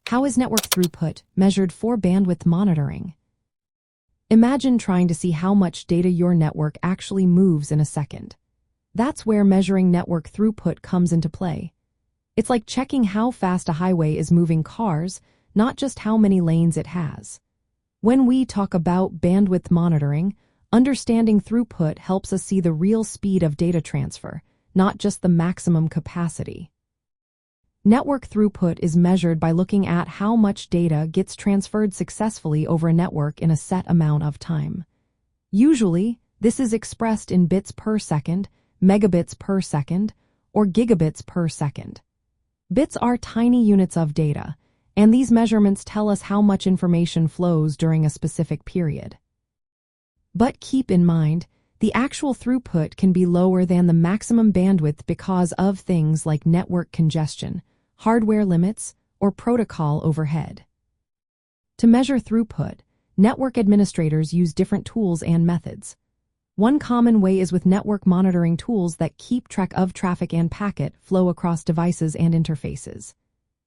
How is network throughput measured for bandwidth monitoring? Imagine trying to see how much data your network actually moves in a second. That's where measuring network throughput comes into play. It's like checking how fast a highway is moving cars, not just how many lanes it has. When we talk about bandwidth monitoring, understanding throughput helps us see the real speed of data transfer, not just the maximum capacity. Network throughput is measured by looking at how much data gets transferred successfully over a network in a set amount of time. Usually, this is expressed in bits per second, megabits per second, or gigabits per second. Bits are tiny units of data, and these measurements tell us how much information flows during a specific period. But keep in mind, the actual throughput can be lower than the maximum bandwidth because of things like network congestion, hardware limits, or protocol overhead. To measure throughput, network administrators use different tools and methods. One common way is with network monitoring tools that keep track of traffic and packet flow across devices and interfaces.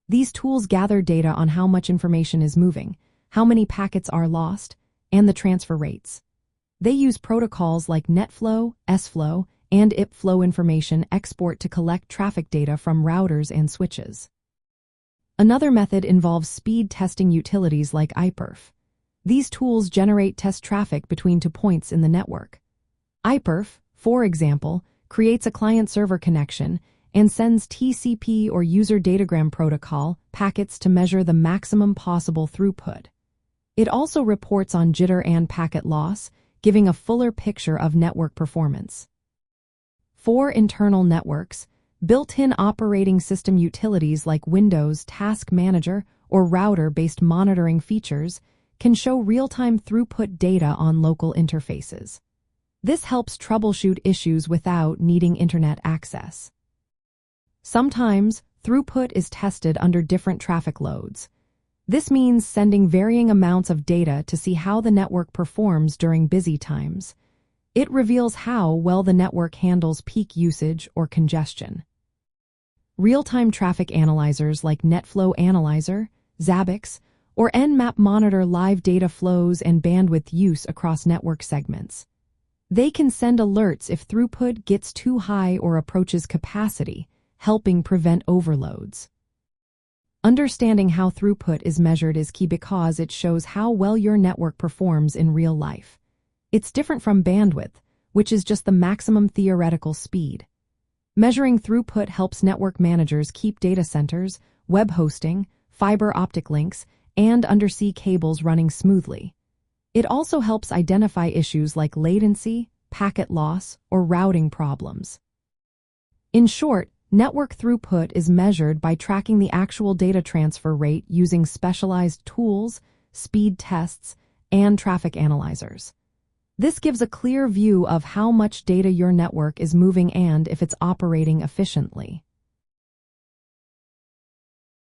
These tools gather data on how much information is moving, how many packets are lost, and the transfer rates. They use protocols like NetFlow, SFlow, and Ipflow information export to collect traffic data from routers and switches. Another method involves speed testing utilities like Iperf. These tools generate test traffic between two points in the network. Iperf, for example, creates a client-server connection and sends TCP or user datagram protocol packets to measure the maximum possible throughput. It also reports on jitter and packet loss, giving a fuller picture of network performance. For internal networks, built-in operating system utilities like Windows Task Manager or router-based monitoring features can show real-time throughput data on local interfaces. This helps troubleshoot issues without needing internet access. Sometimes, throughput is tested under different traffic loads. This means sending varying amounts of data to see how the network performs during busy times. It reveals how well the network handles peak usage or congestion. Real-time traffic analyzers like NetFlow Analyzer, Zabbix, or Nmap monitor live data flows and bandwidth use across network segments. They can send alerts if throughput gets too high or approaches capacity, helping prevent overloads. Understanding how throughput is measured is key because it shows how well your network performs in real life. It's different from bandwidth, which is just the maximum theoretical speed. Measuring throughput helps network managers keep data centers, web hosting, fiber optic links, and undersea cables running smoothly. It also helps identify issues like latency, packet loss, or routing problems. In short, network throughput is measured by tracking the actual data transfer rate using specialized tools, speed tests, and traffic analyzers. This gives a clear view of how much data your network is moving and if it's operating efficiently.